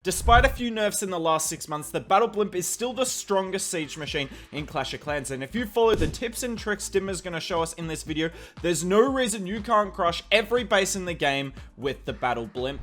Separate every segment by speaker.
Speaker 1: Despite a few nerfs in the last 6 months, the Battle Blimp is still the strongest siege machine in Clash of Clans, and if you follow the tips and tricks Dima is going to show us in this video, there's no reason you can't crush every base in the game with the Battle Blimp.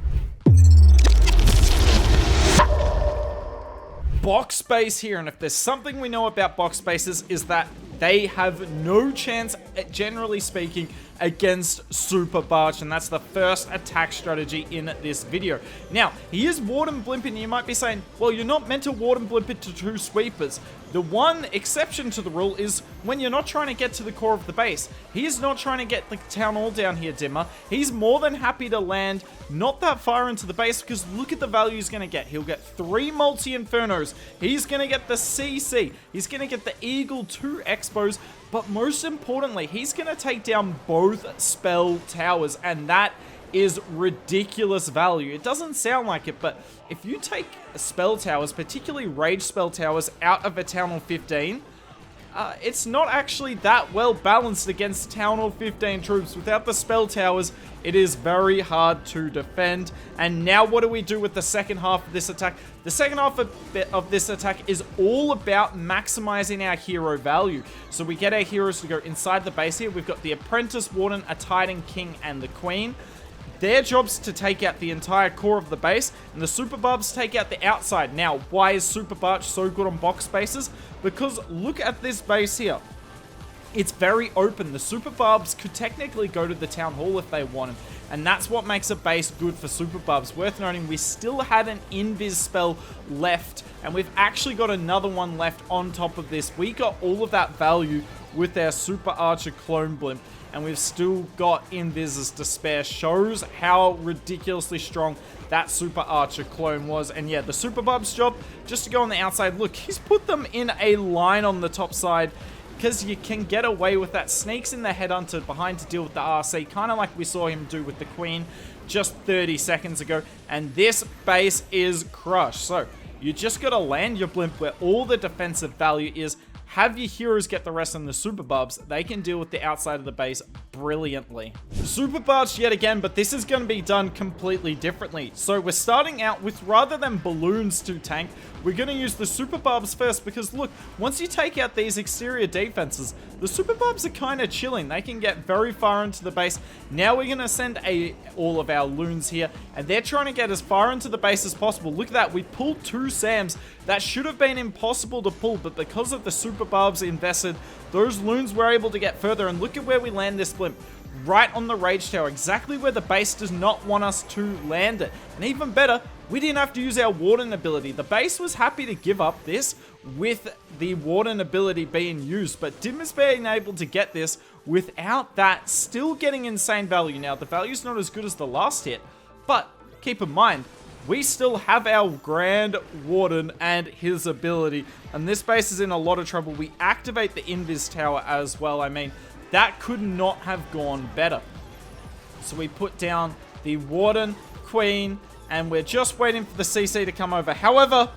Speaker 1: Box base here, and if there's something we know about box bases is that they have no chance, generally speaking, against Super Barch, and that's the first attack strategy in this video. Now, he is Warden Blimp, and you might be saying, well, you're not meant to Warden Blimp it to 2 sweepers. The one exception to the rule is when you're not trying to get to the core of the base. He is not trying to get the town hall down here, Dima. He's more than happy to land not that far into the base, because look at the value he's going to get. He'll get 3 multi-infernos. He's going to get the CC. He's going to get the Eagle 2 expos. But most importantly, he's going to take down both spell towers, and that is ridiculous value. It doesn't sound like it, but if you take spell towers, particularly rage spell towers, out of a Town Hall 15, it's not actually that well balanced against Town Hall 15 troops. Without the spell towers, it is very hard to defend. And now what do we do with the second half of this attack? The second half of this attack is all about maximizing our hero value. So we get our heroes to go inside the base here. We've got the Apprentice, Warden, a Titan, King, and the Queen. Their job's to take out the entire core of the base, and the Super Barbs take out the outside. Now, why is Super Barch so good on box bases? Because look at this base here. It's very open. The Super Barbs could technically go to the Town Hall if they wanted, and that's what makes a base good for Super Barbs. Worth noting, we still had an Invis spell left, and we've actually got another one left on top of this. We got all of that value with our Super Archer Clone Blimp, and we've still got Invis's Despair. Shows how ridiculously strong that Super Archer clone was. And yeah, the Super Barb's job, just to go on the outside. Look, he's put them in a line on the top side, because you can get away with that. Sneaks in the Headhunter behind to deal with the RC, kind of like we saw him do with the Queen just 30 seconds ago. And this base is crushed. So you just got to land your Blimp where all the defensive value is. Have your heroes get the rest on the Super Barbs. They can deal with the outside of the base brilliantly. Super Barch yet again, but this is going to be done completely differently. So we're starting out with, rather than balloons to tank, we're going to use the Super Barbs first, because look, once you take out these exterior defenses, the Super Barbs are kind of chilling. They can get very far into the base. Now we're going to send all of our loons here, and they're trying to get as far into the base as possible. Look at that. We pulled 2 Sams. That should have been impossible to pull, but because of the Super Barbs invested, those loons were able to get further. And look at where we land this Blimp. Right on the Rage Tower, exactly where the base does not want us to land it. And even better, we didn't have to use our Warden ability. The base was happy to give up this with the Warden ability being used, but Dima's being able to get this without that, still getting insane value. Now, the value's not as good as the last hit, but keep in mind, we still have our Grand Warden and his ability, and this base is in a lot of trouble. We activate the Invis Tower as well. I mean, that could not have gone better. So we put down the Warden, Queen, and we're just waiting for the CC to come over. However,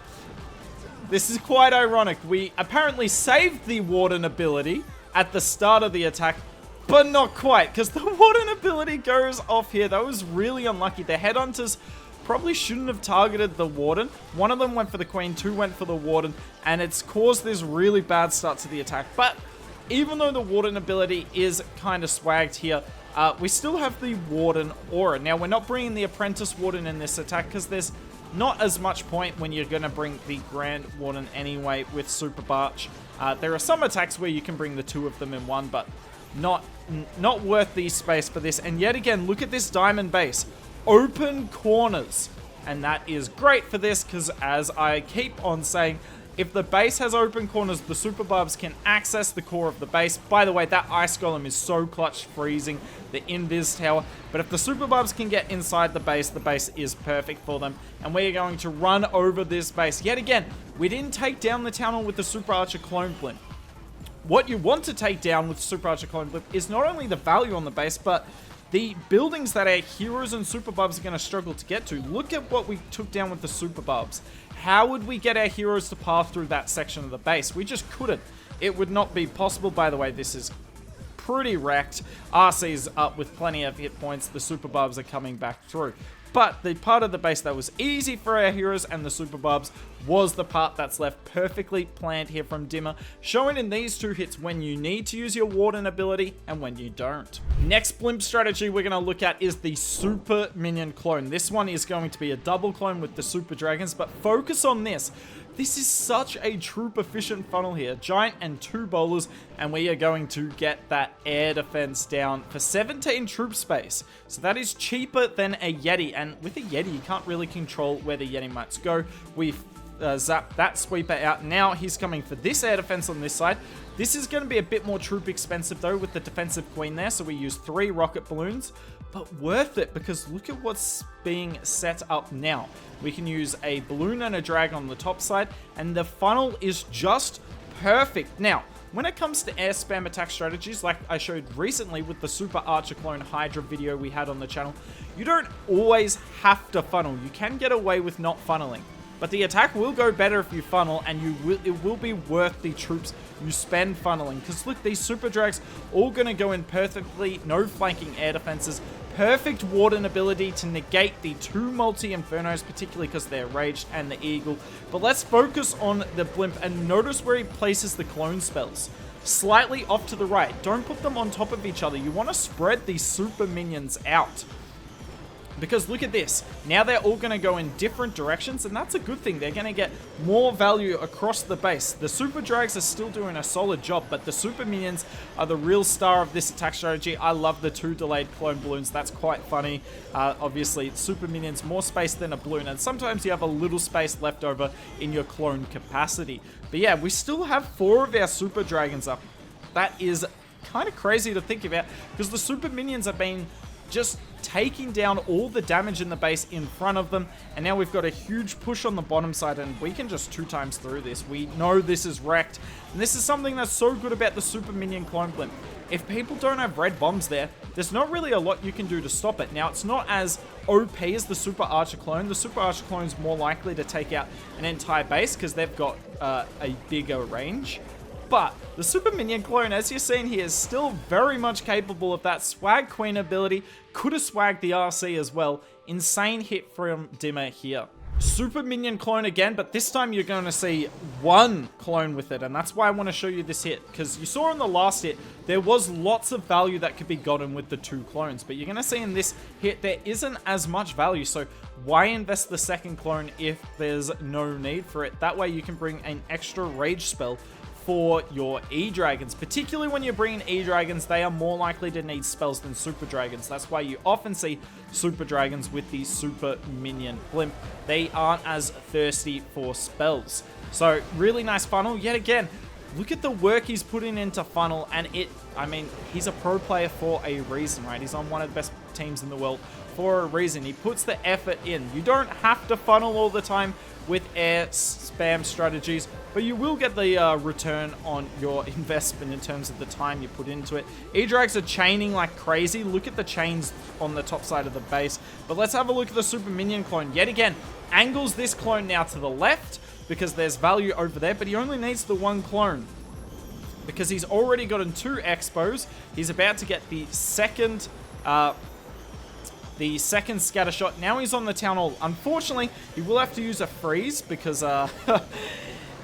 Speaker 1: this is quite ironic. We apparently saved the Warden ability at the start of the attack, but not quite, because the Warden ability goes off here. That was really unlucky. The Headhunters probably shouldn't have targeted the Warden. One of them went for the Queen, 2 went for the Warden, and it's caused this really bad start to the attack. But even though the Warden ability is kind of swagged here, we still have the Warden aura. Now, we're not bringing the Apprentice Warden in this attack, because there's not as much point when you're going to bring the Grand Warden anyway with Super Barch. There are some attacks where you can bring the 2 of them in one, but not worth the space for this. And yet again, look at this diamond base. Open corners. And that is great for this, because as I keep on saying, if the base has open corners, the Super Barbs can access the core of the base. By the way, that Ice Golem is so clutch, freezing the Invis Tower. But if the Super Barbs can get inside the base is perfect for them. And we're going to run over this base. Yet again, we didn't take down the Town Hall with the Super Archer Clone Blimp. What you want to take down with Super Archer Clone Blimp is not only the value on the base, but the buildings that our heroes and Super Barbs are going to struggle to get to. Look at what we took down with the Super Barbs. How would we get our heroes to pass through that section of the base? We just couldn't. It would not be possible. By the way, this is pretty wrecked. RC's up with plenty of hit points. The Super Barbs are coming back through. But the part of the base that was easy for our heroes and the super barbs was the part that's left perfectly planned here from Dima, showing in these 2 hits when you need to use your warden ability and when you don't. Next blimp strategy we're going to look at is the super minion clone. This one is going to be a double clone with the super dragons, but focus on this. This is such a troop efficient funnel here. Giant and 2 bowlers, and we are going to get that air defense down for 17 troop space. So that is cheaper than a Yeti, and with a Yeti you can't really control where the Yeti might go. We've zapped that sweeper out. Now he's coming for this air defense on this side. This is going to be a bit more troop expensive though with the defensive queen there, so we use 3 rocket balloons, but worth it because look at what's being set up now. We can use a balloon and a drag on the top side, and the funnel is just perfect. Now, when it comes to air spam attack strategies, like I showed recently with the Super Archer Clone Hydra video we had on the channel, you don't always have to funnel. You can get away with not funneling. But the attack will go better if you funnel, and it will be worth the troops you spend funneling. Because look, these super drags all going to go in perfectly, no flanking air defenses, perfect warden ability to negate the 2 multi-infernos, particularly because they're raged, and the eagle. But let's focus on the blimp and notice where he places the clone spells. Slightly off to the right. Don't put them on top of each other. You want to spread these super minions out. Because look at this, now they're all going to go in different directions, and that's a good thing. They're going to get more value across the base. The super drags are still doing a solid job, but the super minions are the real star of this attack strategy. I love the 2 delayed clone balloons. That's quite funny. Obviously, super minions, more space than a balloon, and sometimes you have a little space left over in your clone capacity. But yeah, we still have 4 of our super dragons up. That is kind of crazy to think about, because the super minions have been just taking down all the damage in the base in front of them, and now we've got a huge push on the bottom side, and we can just 2 times through this. We know this is wrecked, and this is something that's so good about the super minion clone blimp. If people don't have red bombs there, there's not really a lot you can do to stop it. Now, it's not as OP as the super archer clone. The super archer clone is more likely to take out an entire base because they've got a bigger range. But the super minion clone, as you're seeing here, is still very much capable of that swag queen ability. Could have swagged the RC as well. Insane hit from Dima here. Super minion clone again, but this time you're going to see 1 clone with it, and that's why I want to show you this hit, because you saw in the last hit there was lots of value that could be gotten with the 2 clones, but you're going to see in this hit there isn't as much value. So why invest the second clone if there's no need for it? That way you can bring an extra rage spell for your E-Dragons. Particularly when you're bringing E-Dragons, they are more likely to need spells than Super Dragons. That's why you often see Super Dragons with the Super Minion Blimp. They aren't as thirsty for spells. So, really nice funnel. Yet again, look at the work he's putting into funnel, and I mean, he's a pro player for a reason, right? He's on one of the best teams in the world for a reason. He puts the effort in. You don't have to funnel all the time with air spam strategies, but you will get the return on your investment in terms of the time you put into it. E-Drags are chaining like crazy. Look at the chains on the top side of the base. But let's have a look at the Super Minion clone. Yet again, angles this clone now to the left because there's value over there, but he only needs the 1 clone because he's already gotten 2 expos. He's about to get the second scatter shot. Now he's on the town hall. Unfortunately, he will have to use a freeze because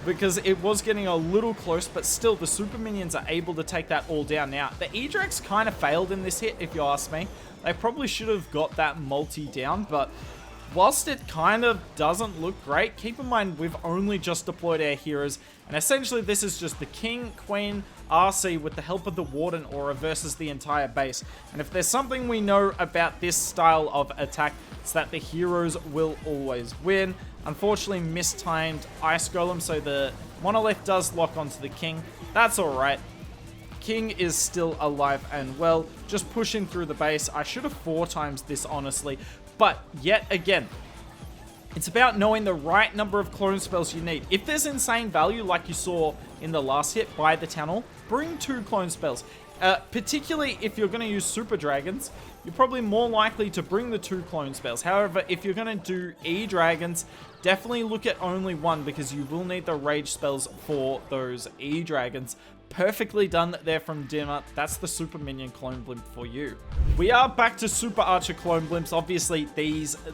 Speaker 1: because it was getting a little close, but still the super minions are able to take that all down. Now, the E-Drags kind of failed in this hit, if you ask me. They probably should have got that multi down, but whilst it kind of doesn't look great, keep in mind we've only just deployed our heroes, and essentially this is just the King, Queen, RC with the help of the Warden Aura versus the entire base. And if there's something we know about this style of attack, it's that the heroes will always win. Unfortunately, mistimed Ice Golem, so the Monolith does lock onto the King. That's alright. King is still alive and well, just pushing through the base. I should have 4 times this, honestly. But yet again, it's about knowing the right number of clone spells you need. If there's insane value, like you saw in the last hit by the town hall, bring 2 clone spells. Particularly if you're going to use Super Dragons, you're probably more likely to bring the 2 clone spells. However, if you're going to do E-Dragons, definitely look at only 1 because you will need the rage spells for those E-Dragons. Perfectly done there from Dima. That's the Super Minion clone blimp for you. We are back to Super Archer clone blimps. Obviously,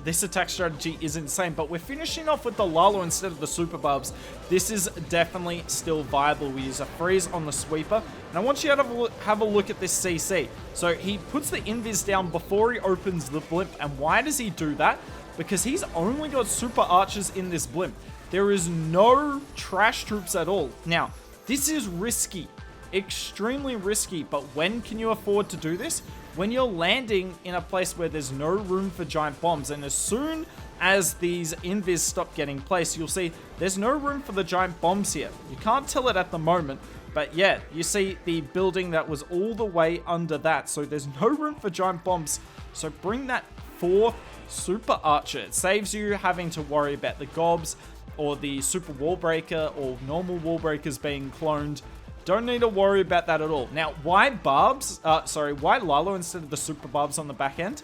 Speaker 1: this attack strategy is insane, but we're finishing off with the Lalo instead of the Super Bubs. This is definitely still viable. We use a freeze on the sweeper, and I want you to have a look at this CC. So he puts the invis down before he opens the blimp, and why does he do that? Because he's only got Super Archers in this blimp. There is no trash troops at all. Now, this is risky, extremely risky, but when can you afford to do this? When you're landing in a place where there's no room for giant bombs, and as soon as these invis stop getting placed, you'll see there's no room for the giant bombs here. You can't tell it at the moment, but yeah, you see the building that was all the way under that, so there's no room for giant bombs. So bring that 4th Super Archer. It saves you having to worry about the gobs, or the super wall breaker, or normal wall breakers being cloned. Don't need to worry about that at all. Now, why why Lalo instead of the super barbs on the back end?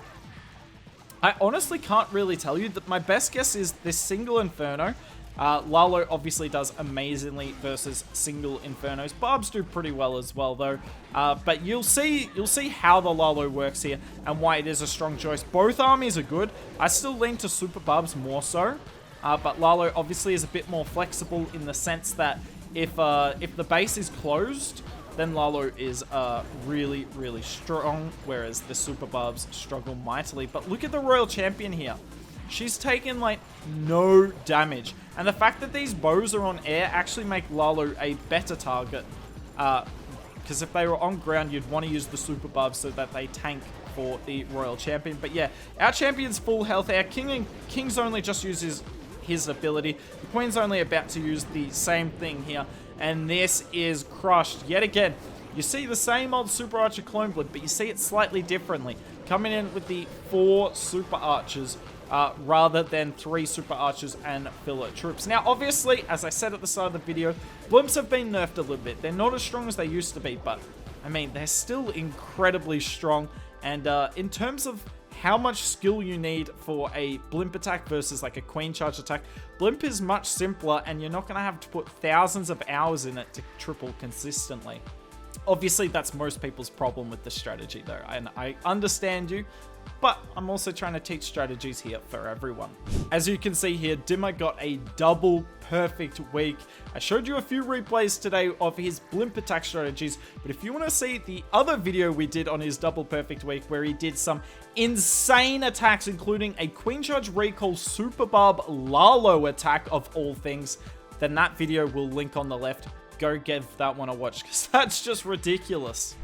Speaker 1: I honestly can't really tell you. That my best guess is this single Inferno. Lalo obviously does amazingly versus single Infernos. Barbs do pretty well as well though. But you'll see how the Lalo works here and why it is a strong choice. Both armies are good. I still lean to super barbs more so. But Lalo obviously is a bit more flexible in the sense that if the base is closed, then Lalo is really, really strong, whereas the Super Barbs struggle mightily. But look at the Royal Champion here. She's taken, like, no damage. And the fact that these bows are on air actually make Lalo a better target. Because if they were on ground, you'd want to use the Super Barbs so that they tank for the Royal Champion. But yeah, our Champion's full health. Our King's only just uses his ability. The Queen's only about to use the same thing here, and this is crushed yet again. You see the same old Super Archer clone blimp, but you see it slightly differently, coming in with the 4 Super Archers rather than 3 Super Archers and filler troops. Now obviously, as I said at the start of the video, blimps have been nerfed a little bit. They're not as strong as they used to be, but I mean, they're still incredibly strong. And in terms of how much skill you need for a blimp attack versus like a queen charge attack, blimp is much simpler, and you're not going to have to put thousands of hours in it to triple consistently. Obviously, that's most people's problem with the strategy though, and I understand you, but I'm also trying to teach strategies here for everyone. As you can see here, Dima got a double perfect week. I showed you a few replays today of his blimp attack strategies, but if you want to see the other video we did on his double perfect week where he did some insane attacks, including a queen charge recall super barb Lalo attack of all things, then that video will link on the left. Go give that one a watch, because that's just ridiculous.